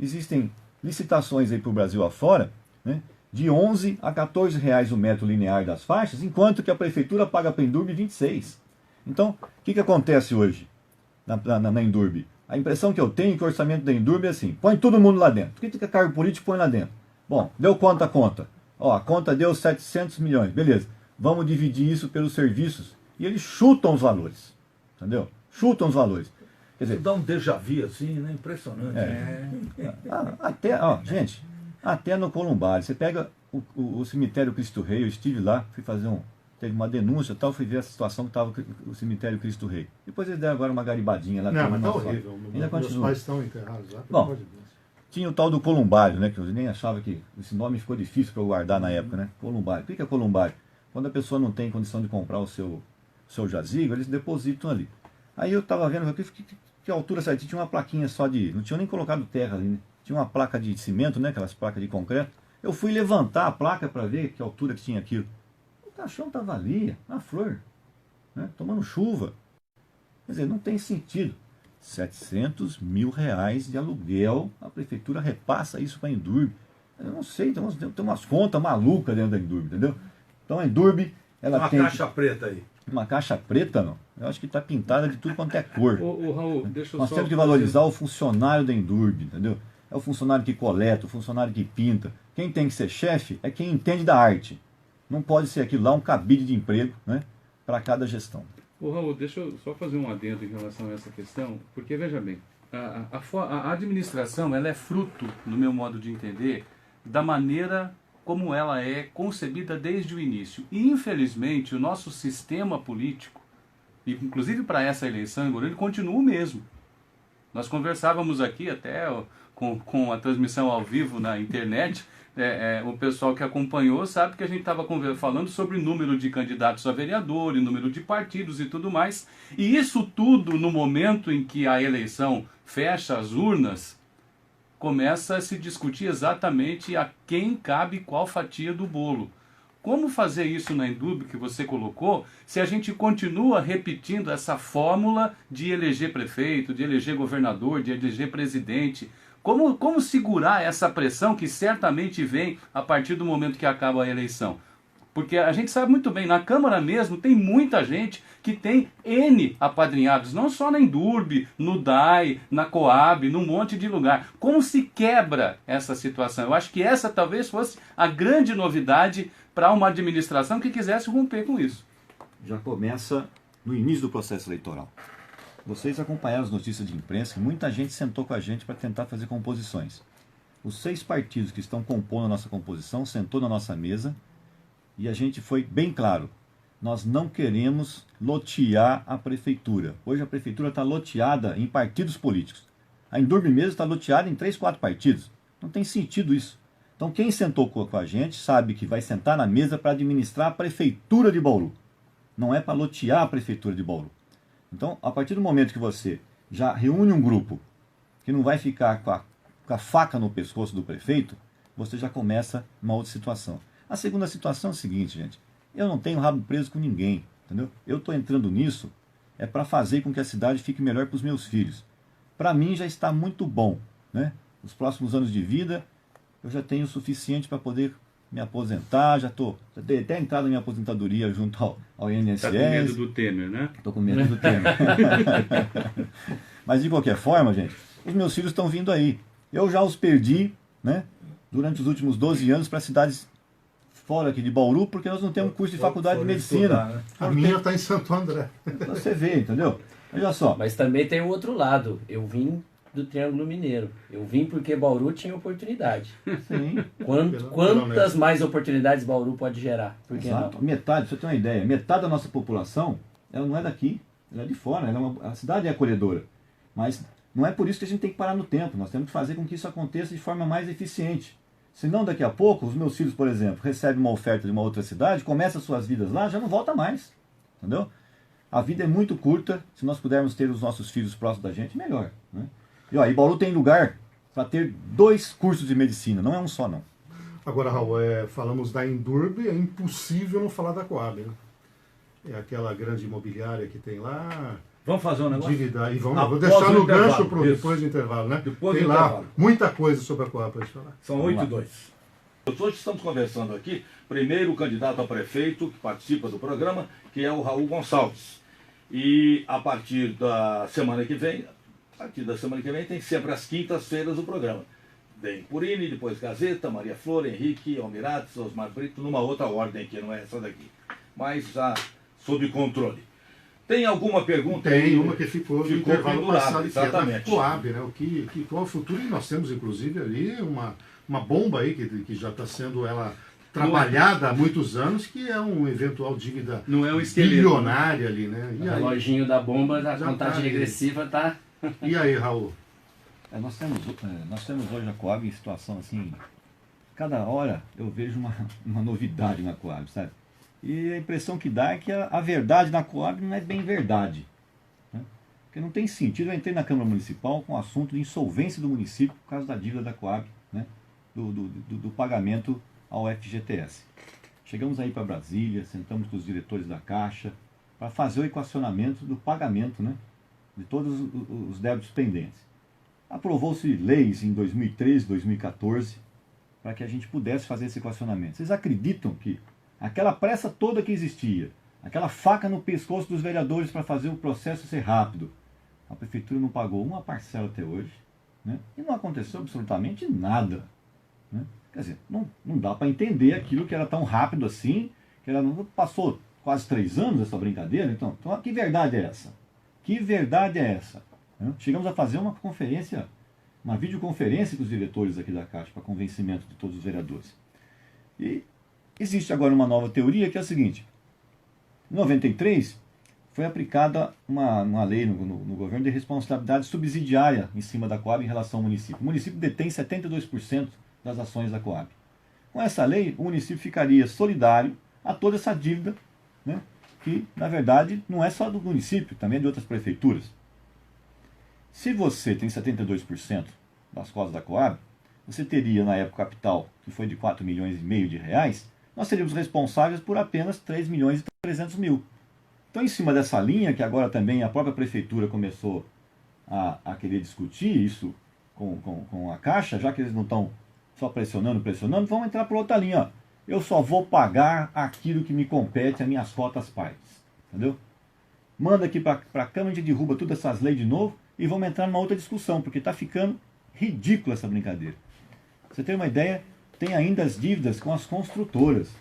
Existem licitações aí para o Brasil afora, né, de 11 a 14 reais o metro linear das faixas, enquanto que a prefeitura paga para a Endurbe 26. Então, o que acontece hoje na Endurbe? A impressão que eu tenho é que o orçamento da Endurbe é assim, põe todo mundo lá dentro. O que cargo político põe lá dentro? Bom, deu quanto a conta? Ó, a conta deu 700 milhões, beleza. Vamos dividir isso pelos serviços. E eles chutam os valores, entendeu? Chutam os valores. Quer dizer, dá um déjà vu assim, né? Impressionante. Gente, até no Columbário, você pega o cemitério Cristo Rei, eu estive lá, fui fazer teve uma denúncia e tal, fui ver a situação que estava o cemitério Cristo Rei. Depois eles deram agora uma garibadinha lá. Não, mas tá horrível. Meus continua. pais estão enterrados lá, pelo Bom, amor de Deus. tinha o tal do Columbário, né, que eu nem achava que esse nome ficou difícil para eu guardar na época, né? Columbário. O que é Columbário? Quando a pessoa não tem condição de comprar o seu jazigo, eles depositam ali. Aí eu estava vendo, que altura certinha, tinha uma plaquinha só não tinha nem colocado terra ali, né? Tinha uma placa de cimento, né, aquelas placas de concreto. Eu fui levantar a placa para ver que altura que tinha aquilo. O caixão estava ali, na flor, né, tomando chuva. Quer dizer, não tem sentido. 700 mil reais de aluguel, a prefeitura repassa isso para a Endurbe. Eu não sei, tem umas contas malucas dentro da Endurbe, entendeu? Então a Endurbe, ela Uma tem... caixa preta aí. Uma caixa preta, não. Eu acho que está pintada de tudo quanto é cor. Ô, Raul, deixa eu Nós só temos que valorizar o funcionário da Endurbe, entendeu? É o funcionário que coleta, o funcionário que pinta. Quem tem que ser chefe é quem entende da arte. Não pode ser aquilo lá um cabide de emprego, né, para cada gestão. Ô, Raul, deixa eu só fazer um adendo em relação a essa questão, porque, veja bem, a administração, ela é fruto, no meu modo de entender, da maneira como ela é concebida desde o início. E, infelizmente, o nosso sistema político, e inclusive para essa eleição em Bauru, ele continua o mesmo. Nós conversávamos aqui até com a transmissão ao vivo na internet, o pessoal que acompanhou sabe que a gente estava falando sobre o número de candidatos a vereador, e número de partidos e tudo mais. E isso tudo, no momento em que a eleição fecha as urnas, começa a se discutir exatamente a quem cabe qual fatia do bolo. Como fazer isso na Endurbe que você colocou, se a gente continua repetindo essa fórmula de eleger prefeito, de eleger governador, de eleger presidente? Como segurar essa pressão que certamente vem a partir do momento que acaba a eleição? Porque a gente sabe muito bem, na Câmara mesmo tem muita gente que tem N apadrinhados, não só na Endurbe, no DAI, na Coab, num monte de lugar. Como se quebra essa situação? Eu acho que essa talvez fosse a grande novidade para uma administração que quisesse romper com isso. Já começa no início do processo eleitoral. Vocês acompanharam as notícias de imprensa que muita gente sentou com a gente para tentar fazer composições. Os 6 partidos que estão compondo a nossa composição sentou na nossa mesa e a gente foi bem claro. Nós não queremos lotear a prefeitura. Hoje a prefeitura está loteada em partidos políticos. A Endurbe mesmo está loteada em 3, 4 partidos. Não tem sentido isso. Então quem sentou com a gente sabe que vai sentar na mesa para administrar a prefeitura de Bauru. Não é para lotear a prefeitura de Bauru. Então, a partir do momento que você já reúne um grupo que não vai ficar com a faca no pescoço do prefeito, você já começa uma outra situação. A segunda situação é a seguinte, gente. Eu não tenho rabo preso com ninguém, entendeu? Eu estou entrando nisso para fazer com que a cidade fique melhor para os meus filhos. Para mim já está muito bom, né? Nos próximos anos de vida, eu já tenho o suficiente para poder me aposentar, já dei até entrada na minha aposentadoria junto ao INSS. Está com medo do Temer, né? Estou com medo do Temer. Mas de qualquer forma, gente, os meus filhos estão vindo aí. Eu já os perdi, né, durante os últimos 12 anos para cidades fora aqui de Bauru, porque nós não temos curso de faculdade de medicina. Estudar, né? A minha está em Santo André. Você vê, entendeu? Olha só. Mas também tem o outro lado. Eu vim do Triângulo Mineiro. Eu vim porque Bauru tinha oportunidade. Sim. Quantas mais oportunidades Bauru pode gerar? Por que Exato. não? Metade, pra você ter uma ideia, metade da nossa população, ela não é daqui, ela é de fora. A cidade é acolhedora. Mas não é por isso que a gente tem que parar no tempo. Nós temos que fazer com que isso aconteça de forma mais eficiente. Senão, daqui a pouco, os meus filhos, por exemplo, recebem uma oferta de uma outra cidade, começam suas vidas lá, já não volta mais. Entendeu? A vida é muito curta. Se nós pudermos ter os nossos filhos próximos da gente, melhor, né? E ó, Bauru tem lugar para ter 2 cursos de medicina, não é um só, não. Agora, Raul, falamos da Endurbe, é impossível não falar da Coab, né? É aquela grande imobiliária que tem lá. Vamos fazer um negócio? Dívida, e vou Após deixar o no intervalo, gancho isso. depois do intervalo, né? Depois tem do lá intervalo. muita coisa sobre a Coab para gente falar. São 8 e 2. Hoje estamos conversando aqui, primeiro o candidato a prefeito que participa do programa, que é o Raul Gonçalves. E a partir da semana que vem, tem sempre às quintas-feiras o programa. Vem Purini, depois Gazeta, Maria Flor, Henrique, Almirates, Osmar Brito, numa outra ordem que não é essa daqui. Mas já sob controle. Tem alguma pergunta? Tem uma que ficou no intervalo pendurada, passado, exatamente. que é da Coab, né? Qual é o futuro? E nós temos, inclusive, ali uma bomba aí que já está sendo trabalhada há muitos anos, que é um eventual dívida Não é um esqueleto, bilionária ali, né? E O aí, reloginho da bomba, a Já contagem tá aí. regressiva tá... e aí, Raul? Nós temos hoje a Coab em situação assim, cada hora eu vejo uma novidade na Coab, sabe? E a impressão que dá é que a verdade na Coab não é bem verdade, né? Porque não tem sentido. Eu entrei na Câmara Municipal com o assunto de insolvência do município por causa da dívida da Coab, né? Do pagamento ao FGTS. Chegamos aí para Brasília, sentamos com os diretores da Caixa para fazer o equacionamento do pagamento, né, de todos os débitos pendentes. Aprovou-se leis em 2013, 2014, para que a gente pudesse fazer esse equacionamento. Vocês acreditam que aquela pressa toda que existia, aquela faca no pescoço dos vereadores para fazer o processo ser rápido, a prefeitura não pagou uma parcela até hoje, né? E não aconteceu absolutamente nada, né? Quer dizer, não dá para entender aquilo que era tão rápido assim, que ela não passou quase 3 anos essa brincadeira. Então, que verdade é essa? Que verdade é essa? Né? Chegamos a fazer uma conferência, uma videoconferência com os diretores aqui da Caixa para convencimento de todos os vereadores. E existe agora uma nova teoria que é a seguinte: em 93 foi aplicada uma lei no governo de responsabilidade subsidiária em cima da Coab em relação ao município. O município detém 72% das ações da Coab. Com essa lei, o município ficaria solidário a toda essa dívida, né, que, na verdade, não é só do município, também é de outras prefeituras. Se você tem 72% das cotas da Coab, você teria, na época, capital, que foi de 4,5 milhões de reais, nós seríamos responsáveis por apenas 3.300.000. Então, em cima dessa linha, que agora também a própria prefeitura começou a querer discutir isso com a Caixa, já que eles não estão só pressionando, vamos entrar por outra linha. Ó. Eu só vou pagar aquilo que me compete, as minhas cotas partes. Entendeu? Manda aqui para a Câmara, a gente derruba todas essas leis de novo e vamos entrar numa outra discussão, porque está ficando ridícula essa brincadeira. Pra você ter uma ideia, tem ainda as dívidas com as construtoras.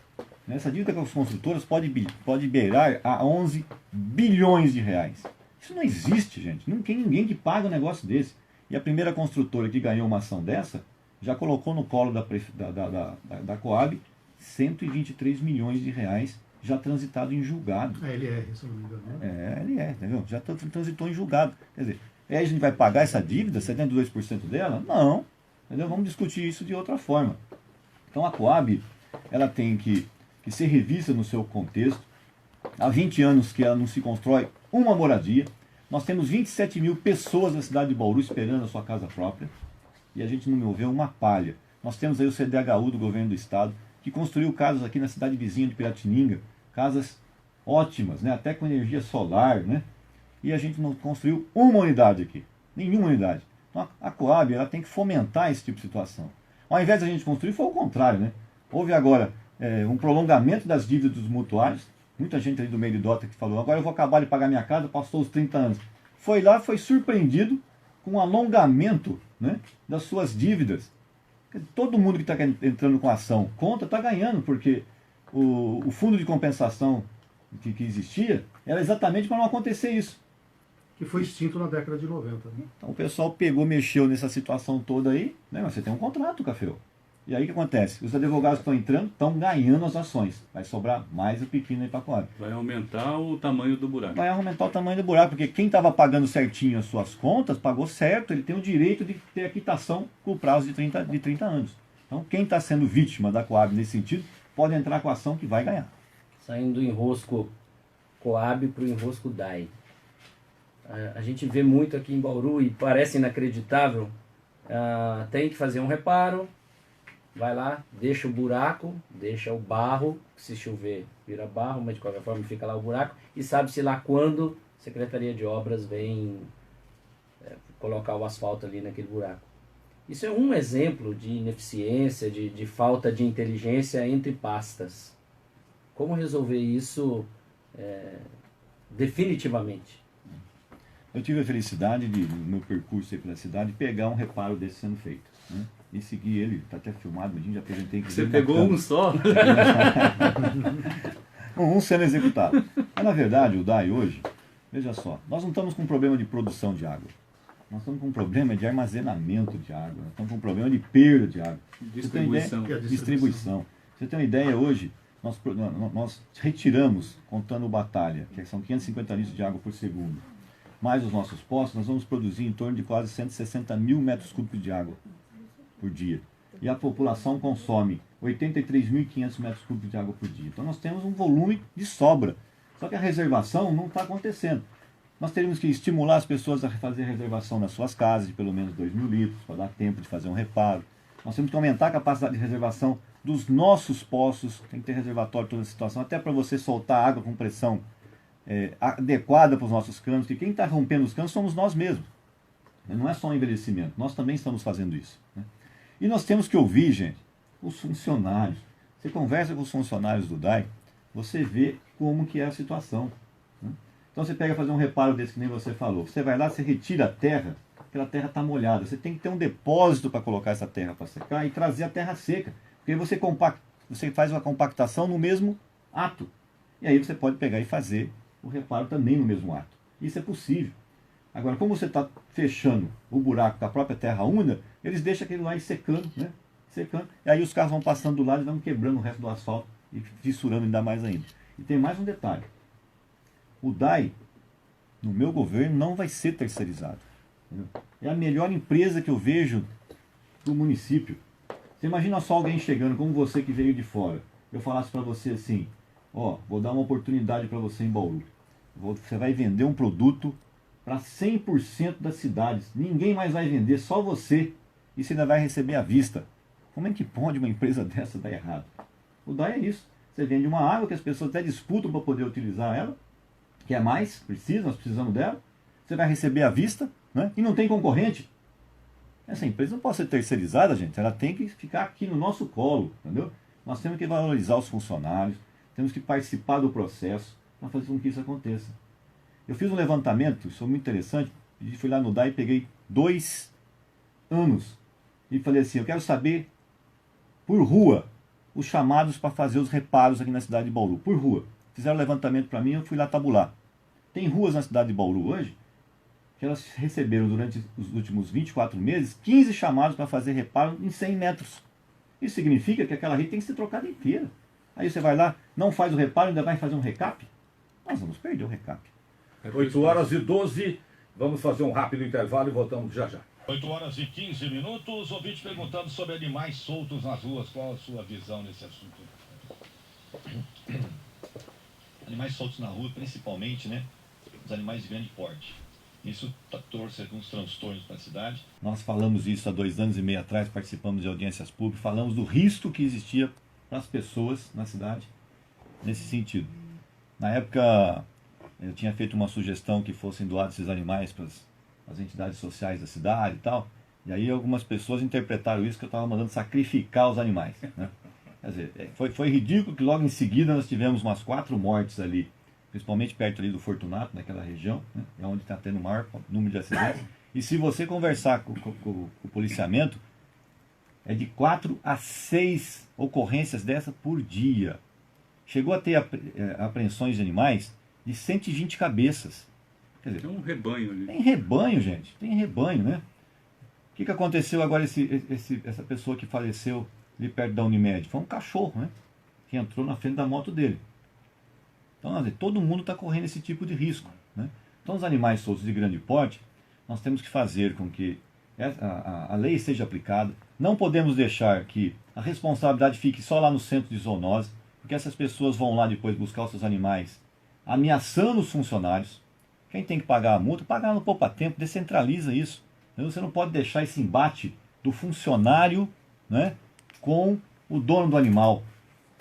Essa dívida com as construtoras pode beirar a 11 bilhões de reais. Isso não existe, gente. Não tem ninguém que paga um negócio desse. E a primeira construtora que ganhou uma ação dessa já colocou no colo da Coab 123 milhões de reais já transitado em julgado. A LR, se não me engano. É, LR, entendeu? Já transitou em julgado. Quer dizer, aí a gente vai pagar essa dívida, 72% dela? Não. Entendeu? Vamos discutir isso de outra forma. Então a Coab, ela tem que ser revista no seu contexto. Há 20 anos que ela não se constrói uma moradia. Nós temos 27 mil pessoas na cidade de Bauru esperando a sua casa própria. E a gente não moveu uma palha. Nós temos aí o CDHU do governo do estado, que construiu casas aqui na cidade vizinha de Piratininga, casas ótimas, né? Até com energia solar, né? E a gente não construiu uma unidade aqui, nenhuma unidade. Então a Coab, ela tem que fomentar esse tipo de situação. Ao invés de a gente construir, foi o contrário, né? Houve agora um prolongamento das dívidas dos mutuários. Muita gente ali do meio de Dota que falou, agora eu vou acabar de pagar minha casa, passou os 30 anos. Foi lá, foi surpreendido com um alongamento, né, das suas dívidas. Todo mundo que está entrando com ação contra está ganhando, porque o fundo de compensação que existia era exatamente para não acontecer isso. Que foi extinto na década de 90. Né? Então o pessoal pegou, mexeu nessa situação toda aí, né, mas você tem um contrato, Café. E aí o que acontece? Os advogados que estão entrando estão ganhando as ações. Vai sobrar mais o pepino aí para a Coab. Vai aumentar o tamanho do buraco. Vai aumentar o tamanho do buraco, porque quem estava pagando certinho as suas contas, pagou certo, ele tem o direito de ter a quitação com o prazo de 30 anos. Então quem está sendo vítima da Coab nesse sentido, pode entrar com a ação que vai ganhar. Saindo do enrosco Coab para o enrosco DAI. A gente vê muito aqui em Bauru e parece inacreditável. Tem que fazer um reparo. Vai lá, deixa o buraco, deixa o barro, se chover vira barro, mas de qualquer forma fica lá o buraco, e sabe-se lá quando a Secretaria de Obras vem colocar o asfalto ali naquele buraco. Isso é um exemplo de ineficiência, de falta de inteligência entre pastas. Como resolver isso definitivamente? Eu tive a felicidade de, no meu percurso aí pela cidade, pegar um reparo desse sendo feito, né? E seguir ele, está até filmado, a gente já apresentei. Você pegou um só? Um sendo executado. Mas na verdade, o DAI hoje, veja só, nós não estamos com um problema de produção de água. Nós estamos com um problema de armazenamento de água. Nós estamos com um problema de perda de água. Distribuição. Distribuição. Você tem uma ideia hoje, nós retiramos, contando o Batalha, que são 550 litros de água por segundo, mais os nossos postos, nós vamos produzir em torno de quase 160 mil metros cúbicos de água por dia. E a população consome 83.500 metros cúbicos de água por dia. Então nós temos um volume de sobra. Só que a reservação não está acontecendo. Nós teríamos que estimular as pessoas a fazer reservação nas suas casas de pelo menos 2.000 litros, para dar tempo de fazer um reparo. Nós temos que aumentar a capacidade de reservação dos nossos poços. Tem que ter reservatório toda a situação, até para você soltar água com pressão adequada para os nossos canos, porque quem está rompendo os canos somos nós mesmos. Não é só um envelhecimento, nós também estamos fazendo isso, né? E nós temos que ouvir, gente, os funcionários. Você conversa com os funcionários do DAI, você vê como que é a situação. Né? Então você pega fazer um reparo desse que nem você falou. Você vai lá, você retira a terra, aquela terra está molhada. Você tem que ter um depósito para colocar essa terra para secar e trazer a terra seca. Porque aí você faz uma compactação no mesmo ato. E aí você pode pegar e fazer o reparo também no mesmo ato. Isso é possível. Agora, como você está fechando o buraco com a própria terra úmida, eles deixam aquele lá e secando, né? Secando. E aí os carros vão passando do lado e vão quebrando o resto do asfalto e fissurando ainda mais ainda. E tem mais um detalhe. O DAI, no meu governo, não vai ser terceirizado. Entendeu? É a melhor empresa que eu vejo do município. Você imagina só alguém chegando, como você que veio de fora. Eu falasse para você assim, ó, vou dar uma oportunidade para você em Bauru. Você vai vender um produto para 100% das cidades. Ninguém mais vai vender, só você. E você ainda vai receber à vista. Como é que pode uma empresa dessa dar errado? O DAI é isso. Você vende uma água que as pessoas até disputam para poder utilizar ela. Quer mais? Precisa, nós precisamos dela. Você vai receber à vista, né? E não tem concorrente. Essa empresa não pode ser terceirizada, gente. Ela tem que ficar aqui no nosso colo, entendeu? Nós temos que valorizar os funcionários, temos que participar do processo para fazer com que isso aconteça. Eu fiz um levantamento, isso foi muito interessante, e fui lá no DAI e peguei 2 anos e falei assim, eu quero saber por rua os chamados para fazer os reparos aqui na cidade de Bauru, por rua. Fizeram um levantamento para mim, eu fui lá tabular. Tem ruas na cidade de Bauru hoje que elas receberam durante os últimos 24 meses 15 chamados para fazer reparo em 100 metros. Isso significa que aquela rede tem que ser trocada inteira. Aí você vai lá, não faz o reparo, ainda vai fazer um recap? Nós vamos perder o recap. 8h12, vamos fazer um rápido intervalo e voltamos já já. 8h15, ouvinte perguntando sobre animais soltos nas ruas. Qual a sua visão nesse assunto? Animais soltos na rua, principalmente, né? Os animais de grande porte. Isso trouxe alguns transtornos para a cidade. Nós falamos isso há 2 anos e meio atrás, participamos de audiências públicas, falamos do risco que existia para as pessoas na cidade nesse sentido. Na época, eu tinha feito uma sugestão que fossem doados esses animais para as entidades sociais da cidade e tal, e aí algumas pessoas interpretaram isso que eu estava mandando sacrificar os animais. Né? Quer dizer, foi ridículo que logo em seguida nós tivemos umas 4 mortes ali, principalmente perto ali do Fortunato, naquela região, né? É onde está tendo o maior número de acidentes. E se você conversar com o policiamento, é de 4 a 6 ocorrências dessa por dia. Chegou a ter apreensões de animais de 120 cabeças. Quer dizer, Tem um rebanho ali. tem rebanho, gente. Tem rebanho, né? O que aconteceu agora essa pessoa que faleceu ali perto da Unimed? Foi um cachorro, né? Que entrou na frente da moto dele. Então, quer dizer, todo mundo está correndo esse tipo de risco. Né? Então, os animais soltos de grande porte, nós temos que fazer com que a lei seja aplicada. Não podemos deixar que a responsabilidade fique só lá no centro de zoonose, porque essas pessoas vão lá depois buscar os seus animais, ameaçando os funcionários. Quem tem que pagar a multa, pagar no poupa-tempo, descentraliza isso. Entendeu? Você não pode deixar esse embate do funcionário, né, com o dono do animal.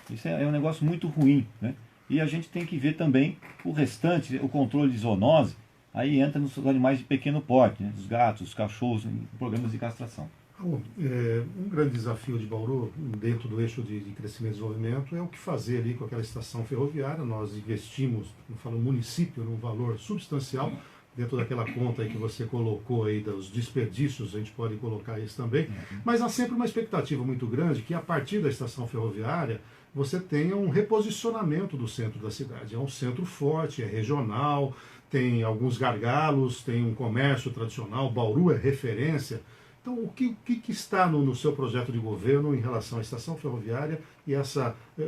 Isso é um negócio muito ruim, né? E a gente tem que ver também o restante, o controle de zoonose, aí entra nos animais de pequeno porte, né? Os gatos, os cachorros, em programas de castração. Um grande desafio de Bauru, dentro do eixo de crescimento e desenvolvimento, é o que fazer ali com aquela estação ferroviária. Nós investimos, não falo município, num valor substancial, dentro daquela conta aí que você colocou aí dos desperdícios, a gente pode colocar isso também, mas há sempre uma expectativa muito grande que a partir da estação ferroviária você tenha um reposicionamento do centro da cidade. É um centro forte, é regional, tem alguns gargalos, tem um comércio tradicional, Bauru é referência. Então, o que está no seu projeto de governo em relação à estação ferroviária e esse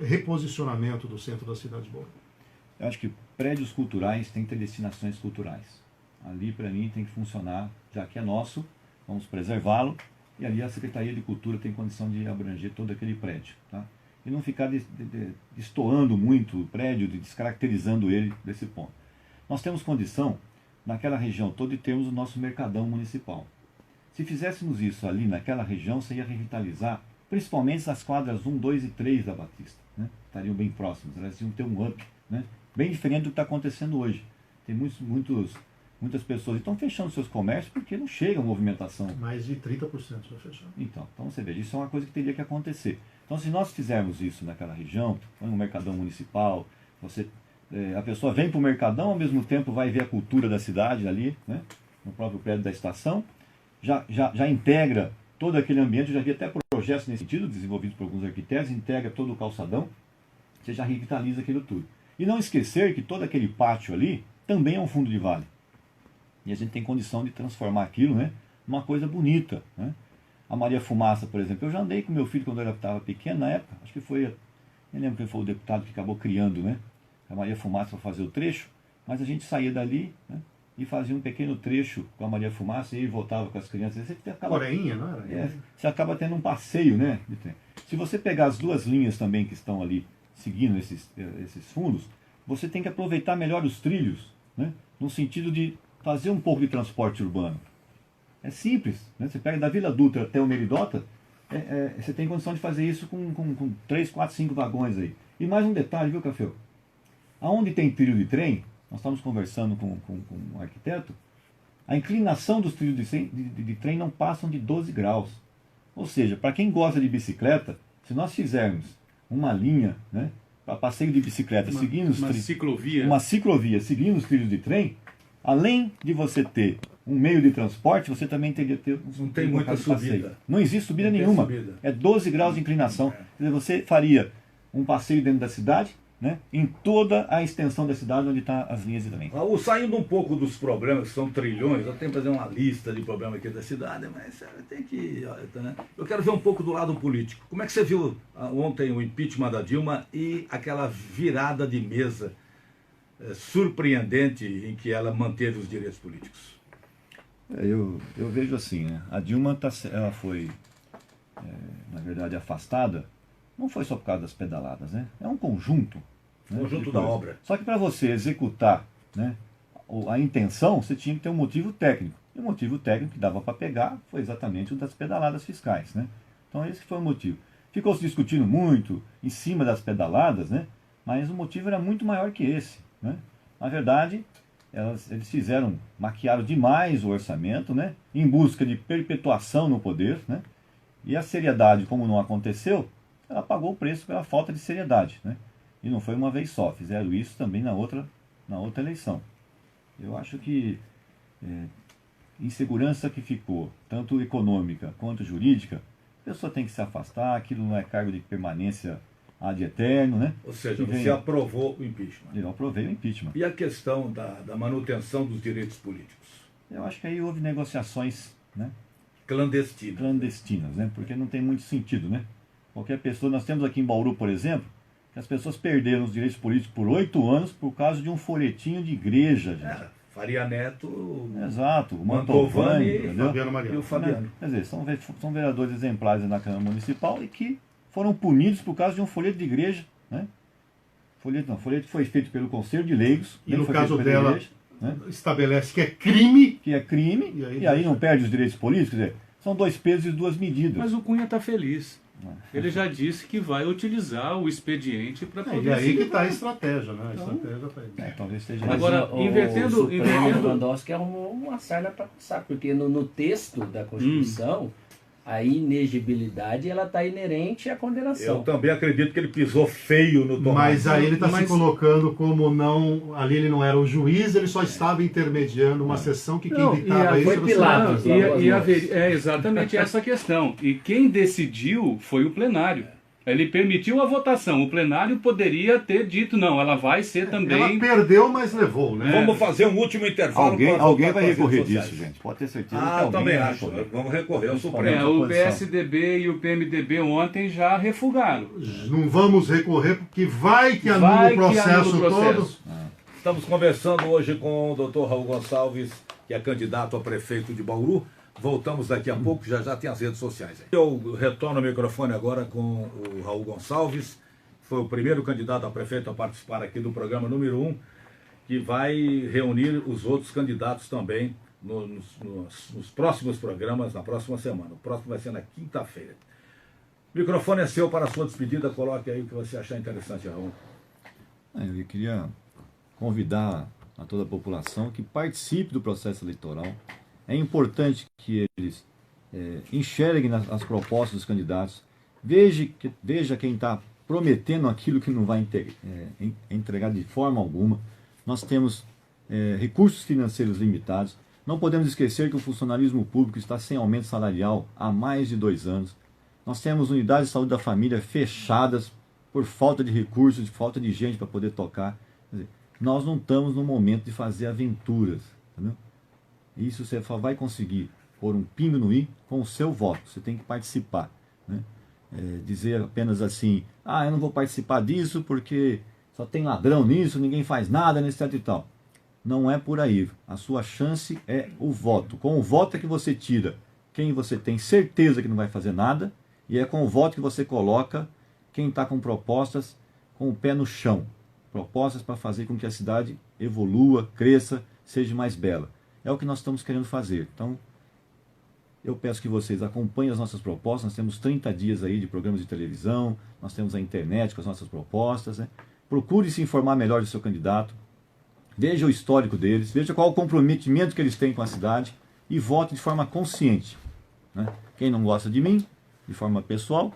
reposicionamento do centro da cidade de Bauru? Eu acho que prédios culturais têm que ter destinações culturais. Ali, para mim, tem que funcionar, já que é nosso, vamos preservá-lo, e ali a Secretaria de Cultura tem condição de abranger todo aquele prédio. Tá? E não ficar destoando muito o prédio, descaracterizando ele desse ponto. Nós temos condição, naquela região toda, de termos o nosso mercadão municipal. Se fizéssemos isso ali naquela região, você ia revitalizar, principalmente as quadras 1, 2 e 3 da Batista. Né? Estariam bem próximas, elas iam ter um up, né? Bem diferente do que está acontecendo hoje. Tem muitas pessoas que estão fechando seus comércios porque não chega a movimentação. Mais de 30% vai fechar. Então você veja, isso é uma coisa que teria que acontecer. Então, se nós fizermos isso naquela região, no Mercadão Municipal, a pessoa vem para o Mercadão, ao mesmo tempo vai ver a cultura da cidade ali, né, no próprio prédio da estação, já integra todo aquele ambiente. Eu já vi até projetos nesse sentido, desenvolvidos por alguns arquitetos, integra todo o calçadão, você já revitaliza aquilo tudo. E não esquecer que todo aquele pátio ali também é um fundo de vale. E a gente tem condição de transformar aquilo, né, numa coisa bonita, né. A Maria Fumaça, por exemplo, eu já andei com meu filho quando ele estava pequeno, na época, acho que foi, nem lembro quem foi o deputado que acabou criando, né, a Maria Fumaça para fazer o trecho, mas a gente saía dali, né, e fazia um pequeno trecho com a Maria Fumaça e voltava com as crianças. Você acaba, Coreinha, não era? Você acaba tendo um passeio, né, de trem. Se você pegar as duas linhas também que estão ali seguindo esses fundos, você tem que aproveitar melhor os trilhos, né, no sentido de fazer um pouco de transporte urbano. É simples, né? Você pega da Vila Dutra até o Meridota, você tem condição de fazer isso com 3, 4, 5 vagões aí. E mais um detalhe, viu, Café? Aonde tem trilho de trem, nós estamos conversando com um arquiteto, a inclinação dos trilhos de trem não passam de 12 graus. Ou seja, para quem gosta de bicicleta, se nós fizermos uma linha, né, para passeio de bicicleta, uma ciclovia seguindo os trilhos de trem, além de você ter um meio de transporte, você também teria que ter não tem muita subida. Não existe subida nenhuma. É 12 graus de inclinação. Quer dizer, você faria um passeio dentro da cidade, né, em toda a extensão da cidade onde estão as linhas de trem. Raul, saindo um pouco dos problemas, que são trilhões, eu tenho que fazer uma lista de problemas aqui da cidade, mas tem que... Né? Eu quero ver um pouco do lado político. Como é que você viu ontem o impeachment da Dilma e aquela virada de mesa surpreendente em que ela manteve os direitos políticos? Eu vejo assim, né? A Dilma ela foi, na verdade, afastada, não foi só por causa das pedaladas, né? É um conjunto. Né, conjunto da obra. Só que para você executar, né, a intenção, você tinha que ter um motivo técnico. E o motivo técnico que dava para pegar foi exatamente o das pedaladas fiscais, né? Então esse foi o motivo. Ficou se discutindo muito em cima das pedaladas, né? Mas o motivo era muito maior que esse, né? Na verdade, eles maquiaram demais o orçamento, né, em busca de perpetuação no poder, né, e a seriedade, como não aconteceu, ela pagou o preço pela falta de seriedade, né, e não foi uma vez só, fizeram isso também na outra eleição. Eu acho que insegurança que ficou, tanto econômica quanto jurídica, a pessoa tem que se afastar, aquilo não é cargo de permanência ad eterno, né? Ou seja, você aprovou o impeachment. Eu aprovei o impeachment. E a questão da manutenção dos direitos políticos? Eu acho que aí houve negociações, né, clandestinas, né? Porque não tem muito sentido, né? Qualquer pessoa, nós temos aqui em Bauru, por exemplo, que as pessoas perderam os direitos políticos por 8 anos por causa de um folhetinho de igreja, gente. Faria Neto, exato, o Mantovani, e o Fabiano. Quer dizer, são vereadores exemplares na Câmara Municipal e que foram punidos por causa de um folheto de igreja, né? Folheto foi feito pelo Conselho de Leigos. E no caso dela, igreja, né, estabelece que é crime. E aí não perde os direitos políticos. Quer dizer, são 2 pesos e 2 medidas. Mas o Cunha está feliz. Ele já disse que vai utilizar o expediente para poder... E aí que está a estratégia, né? A estratégia para ele. Talvez seja agora, invertendo... Lewandowski arrumou uma sarna para passar, porque no texto da Constituição... A inegibilidade, ela está inerente à condenação. Eu também acredito que ele pisou feio no tomate. Mas aí ele está se colocando como não... Ali ele não era o juiz, ele só estava intermediando uma sessão que quem ditava isso era o Pilatos. É exatamente essa questão. E quem decidiu foi o plenário. Ele permitiu a votação. O plenário poderia ter dito, não, ela vai ser também... Ela perdeu, mas levou, né? Vamos fazer um último intervalo. Alguém vai recorrer disso, gente. Pode ter certeza. Eu também acho. Vamos recorrer ao Supremo. O PSDB e o PMDB ontem já refugaram. Não vamos recorrer, porque vai que anula o processo todo. Estamos conversando hoje com o Dr. Raul Gonçalves, que é candidato a prefeito de Bauru. Voltamos daqui a pouco, já tem as redes sociais aí. Eu retorno o microfone agora com o Raul Gonçalves, foi o primeiro candidato a prefeito a participar aqui do programa número 1, que vai reunir os outros candidatos também nos próximos programas, na próxima semana. O próximo vai ser na quinta-feira. O microfone é seu para a sua despedida, coloque aí o que você achar interessante, Raul. Eu queria convidar a toda a população que participe do processo eleitoral. É importante que eles enxerguem as propostas dos candidatos, veja quem está prometendo aquilo que não vai entregar de forma alguma. Nós temos recursos financeiros limitados. Não podemos esquecer que o funcionalismo público está sem aumento salarial há mais de 2 anos. Nós temos unidades de saúde da família fechadas por falta de recursos, de falta de gente para poder tocar. Quer dizer, nós não estamos no momento de fazer aventuras. Entendeu? Isso você só vai conseguir pôr um pingo no i com o seu voto. Você tem que participar. Né? Dizer apenas assim, eu não vou participar disso porque só tem ladrão nisso, ninguém faz nada, etc e tal. Não é por aí. A sua chance é o voto. Com o voto é que você tira quem você tem certeza que não vai fazer nada, e é com o voto que você coloca quem está com propostas com o pé no chão. Propostas para fazer com que a cidade evolua, cresça, seja mais bela. É o que nós estamos querendo fazer. Então, eu peço que vocês acompanhem as nossas propostas. Nós temos 30 dias aí de programas de televisão, nós temos a internet com as nossas propostas. Né? Procure se informar melhor do seu candidato, veja o histórico deles, veja qual o comprometimento que eles têm com a cidade e vote de forma consciente. Né? Quem não gosta de mim, de forma pessoal,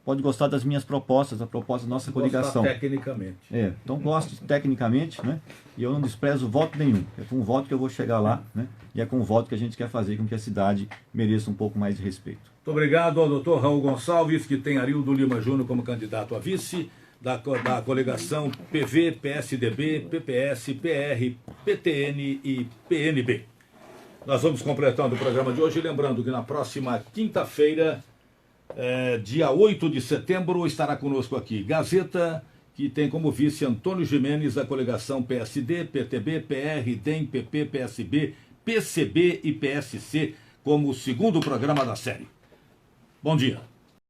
pode gostar das minhas propostas, a proposta da nossa coligação. Tecnicamente. Então goste tecnicamente, né? E eu não desprezo voto nenhum. É com o voto que eu vou chegar lá, né? E é com o voto que a gente quer fazer com que a cidade mereça um pouco mais de respeito. Muito obrigado ao doutor Raul Gonçalves, que tem Arildo Lima Júnior como candidato a vice da coligação PV, PSDB, PPS, PR, PTN e PNB. Nós vamos completando o programa de hoje, lembrando que na próxima quinta-feira, dia 8 de setembro, estará conosco aqui Gazeta, que tem como vice Antônio Gimenez, da coligação PSD, PTB, PR, DEM, PP, PSB, PCB e PSC, como o segundo programa da série. Bom dia.